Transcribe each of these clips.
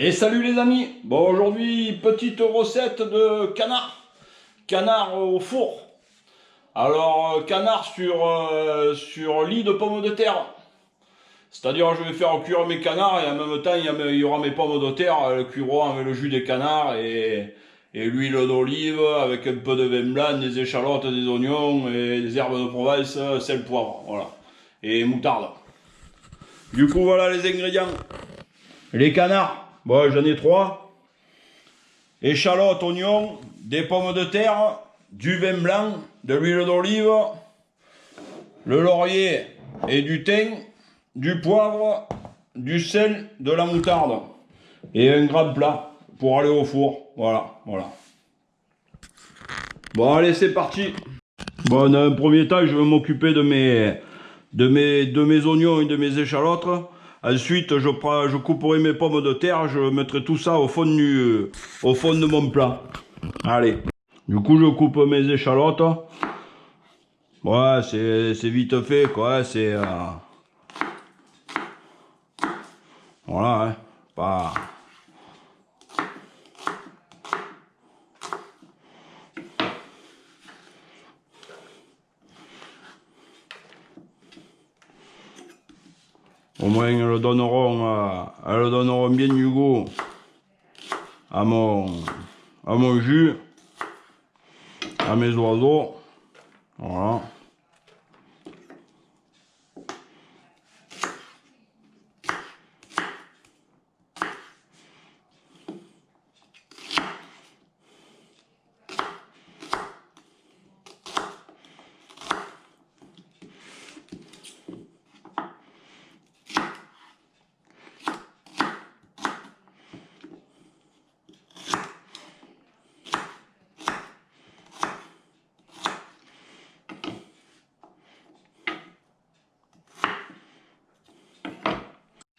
Et salut les amis. Bon, aujourd'hui, petite recette de canard. Canard au four. Alors, canard sur lit de pommes de terre. C'est-à-dire, je vais faire cuire mes canards et en même temps, il y aura mes pommes de terre. Elles cuiront avec le jus des canards et l'huile d'olive avec un peu de vin blanc, des échalotes, des oignons et des herbes de Provence, sel, poivre. Voilà. Et moutarde. Du coup, voilà les ingrédients. Les canards. Bon, j'en ai 3. Échalotes, oignons, des pommes de terre, du vin blanc, de l'huile d'olive, le laurier et du thym, du poivre, du sel, de la moutarde et un grand plat pour aller au four. Voilà, voilà. Bon, allez, c'est parti. Bon, dans un premier temps, je vais m'occuper de mes oignons et de mes échalotes. Ensuite, je couperai mes pommes de terre, je mettrai tout ça au fond de mon plat. Allez. Du coup, je coupe mes échalotes. Ouais, c'est vite fait, quoi. C'est voilà, hein. Pas. Au moins, elles donneront bien du goût à mon jus, à mes oiseaux. Voilà.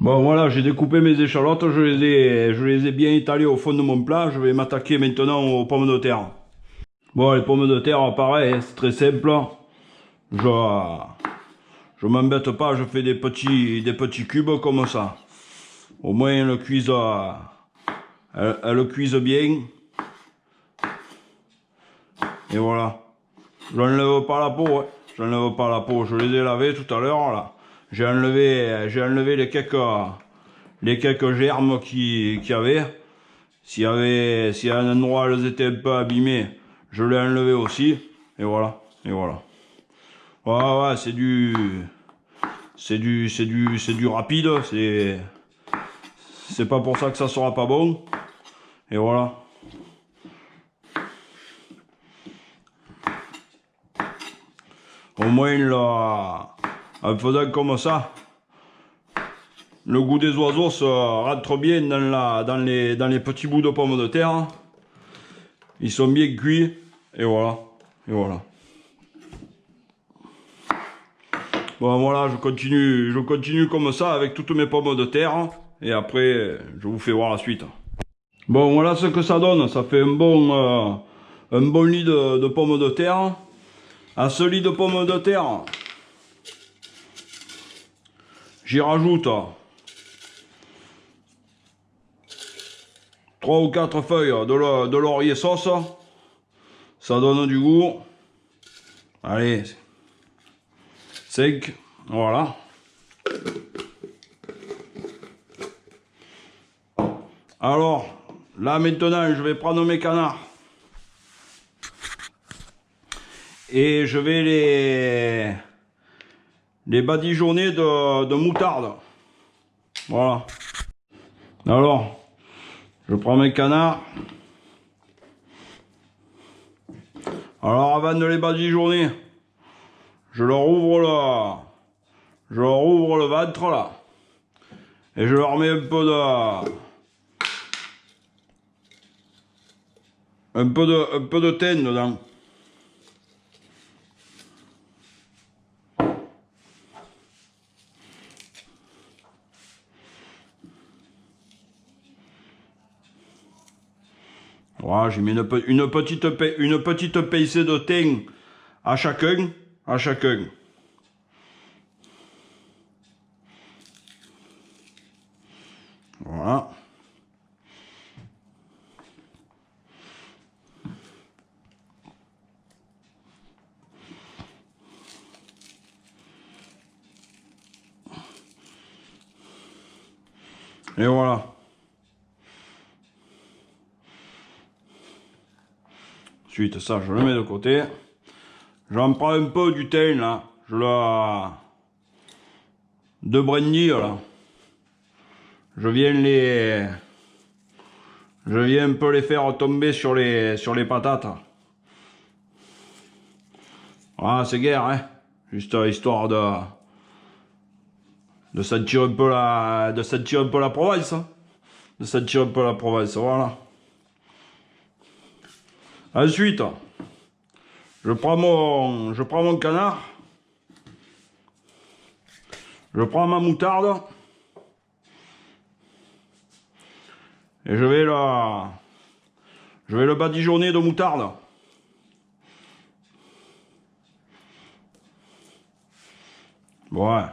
Bon, voilà, j'ai découpé mes échalotes, je les ai bien étalées au fond de mon plat. Je vais m'attaquer maintenant aux pommes de terre. Bon, les pommes de terre, pareil, hein, c'est très simple. Je m'embête pas, je fais des petits cubes comme ça. Au moins, elles cuisent bien. Et voilà. J'enlève pas la peau, hein. J'enlève pas la peau. Je les ai lavées tout à l'heure, là. J'ai enlevé les quelques germes qu'il y avait. S'il y a un endroit où elles étaient un peu abîmées, je l'ai enlevé aussi. Et voilà. Et voilà. Ouais, ouais, c'est du rapide. C'est pas pour ça que ça sera pas bon. Et voilà. Au moins, là, en faisant comme ça, le goût des oiseaux se rentre bien dans les petits bouts de pommes de terre. Ils sont bien cuits. Et voilà. Et voilà. Bon, voilà, je continue comme ça avec toutes mes pommes de terre. Et après, je vous fais voir la suite. Bon, voilà ce que ça donne. Ça fait un bon lit de pommes de terre. À ce lit de pommes de terre, j'y rajoute 3 ou 4 feuilles de laurier sauce. Ça donne du goût. Allez, 5, voilà. Alors, là maintenant, je vais prendre mes canards. Et je vais les badigeonner de moutarde. Voilà. Alors, je prends mes canards. Alors, avant de les badigeonner, je leur ouvre le ventre là. Et je leur mets un peu de thym dedans. Voilà, j'ai mis une petite pincée de thym à chacun. Voilà. Et voilà. Ensuite, ça, je le mets de côté. J'en prends un peu du thym, là. De brandy, là. Je viens un peu les faire tomber sur les patates. Voilà, c'est guère, hein. Juste histoire de sentir un peu la Provence. Hein. De sentir un peu la Provence, voilà. Ensuite, je prends mon canard. Je prends ma moutarde. Et je vais le badigeonner de moutarde. Ouais.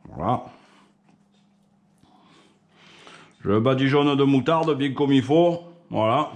Voilà. Je le badigeonne de moutarde bien comme il faut. Voilà.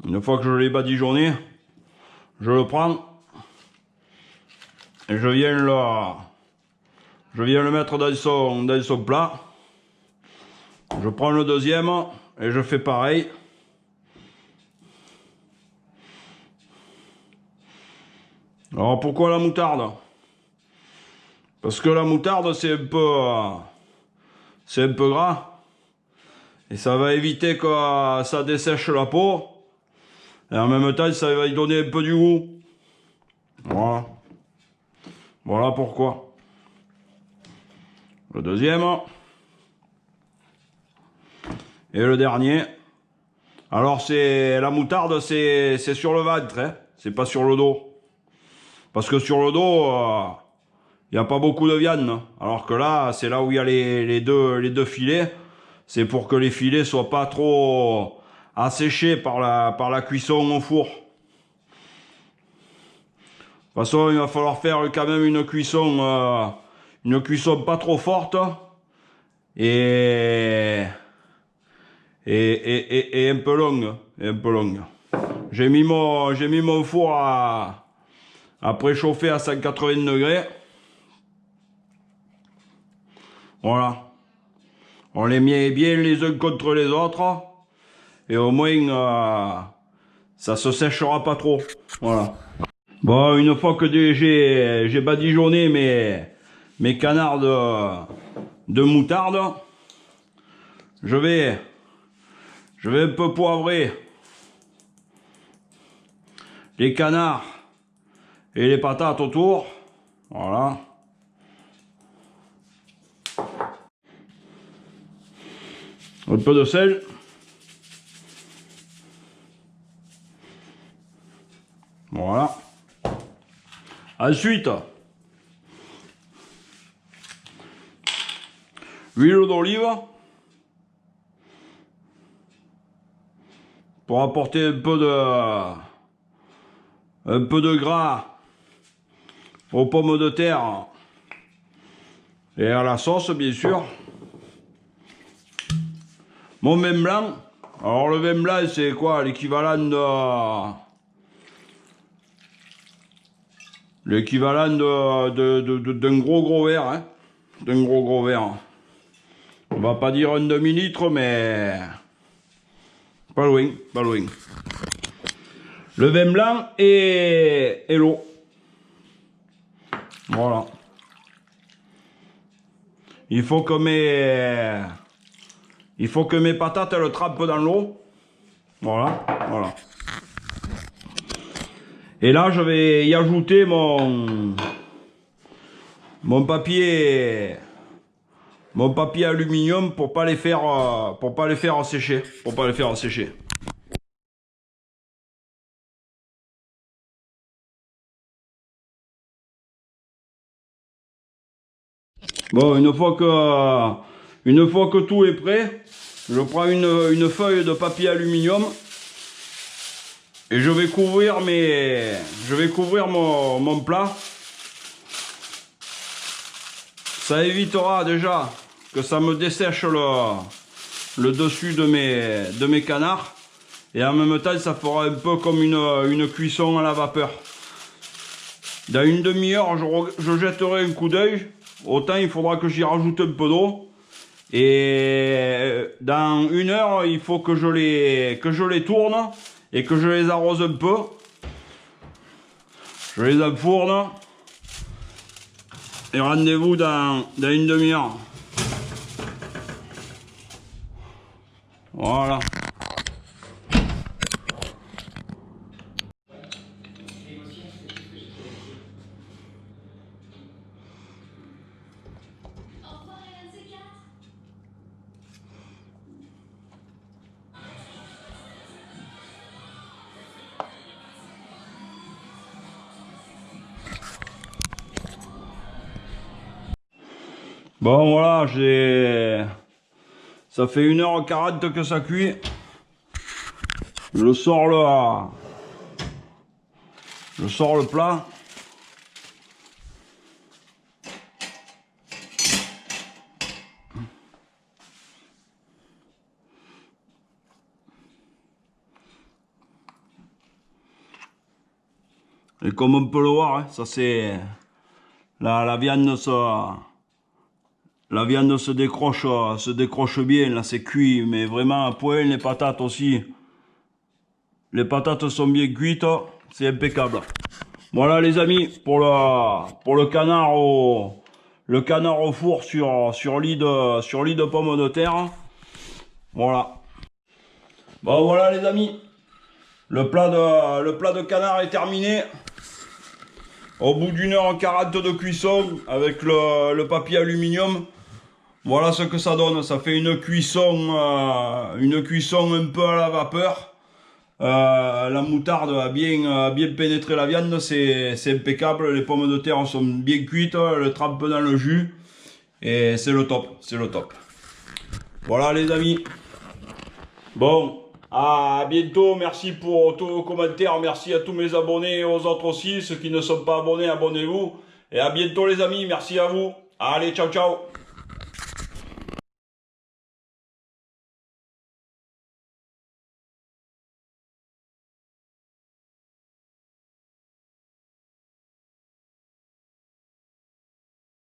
Une fois que je l'ai badigeonné, je le prends. Et je viens le mettre dans son plat. Je prends le deuxième et je fais pareil. Alors pourquoi la moutarde? Parce que la moutarde c'est un peu gras. Et ça va éviter que ça dessèche la peau. Et en même temps ça va y donner un peu du goût. Voilà. Voilà pourquoi. Le deuxième. Et le dernier. Alors la moutarde c'est sur le ventre, hein. C'est pas sur le dos. Parce que sur le dos, il n'y a pas beaucoup de viande. Alors que là, c'est là où il y a les deux filets. C'est pour que les filets soient pas trop asséchés par la cuisson au four. De toute façon, il va falloir faire quand même une cuisson pas trop forte. Et un peu longue. J'ai mis mon four à préchauffer à 180 degrés. Voilà. On les met bien les uns contre les autres. Et au moins, ça se séchera pas trop. Voilà. Bon, une fois que j'ai badigeonné mes canards de moutarde, je vais un peu poivrer les canards et les patates autour. Voilà. Un peu de sel. Voilà. Ensuite, l'huile d'olive pour apporter un peu de gras aux pommes de terre et à la sauce, bien sûr. Mon vin blanc. Alors le vin blanc, c'est quoi? L'équivalent d'un gros verre, hein. D'un gros verre. On va pas dire un demi-litre, mais pas loin. Le vin blanc et l'eau. Voilà. Il faut que mes patates elles trempent dans l'eau. Voilà. Et là, je vais y ajouter mon papier aluminium pour pas les faire sécher. Bon, une fois que tout est prêt, je prends une feuille de papier aluminium et je vais couvrir mon plat. Ça évitera déjà que ça me dessèche le dessus de mes canards. Et en même temps, ça fera un peu comme une cuisson à la vapeur. Dans une demi-heure, je jetterai un coup d'œil. Autant il faudra que j'y rajoute un peu d'eau. Et dans 1 heure, il faut que je les tourne et que je les arrose un peu. Je les enfourne. Et rendez-vous dans 1/2 heure. Voilà. Bon voilà, ça fait 1 h 40 que ça cuit. Je sors le plat. Et comme on peut le voir, hein, ça c'est la viande se décroche bien, là c'est cuit, mais vraiment à point, les patates aussi. Les patates sont bien cuites, c'est impeccable. Voilà les amis, pour le canard au four sur lit de pommes de terre. Voilà. Bon voilà les amis, le plat de canard est terminé. Au bout d'1 h 40 de cuisson avec le papier aluminium, voilà ce que ça donne. Ça fait une cuisson un peu à la vapeur. La moutarde a bien pénétré la viande, c'est impeccable. Les pommes de terre sont bien cuites, le trempe dans le jus et c'est le top, c'est le top. Voilà les amis. Bon. À bientôt, merci pour tous vos commentaires, merci à tous mes abonnés et aux autres aussi, ceux qui ne sont pas abonnés, abonnez-vous. Et à bientôt les amis, merci à vous. Allez, ciao ciao.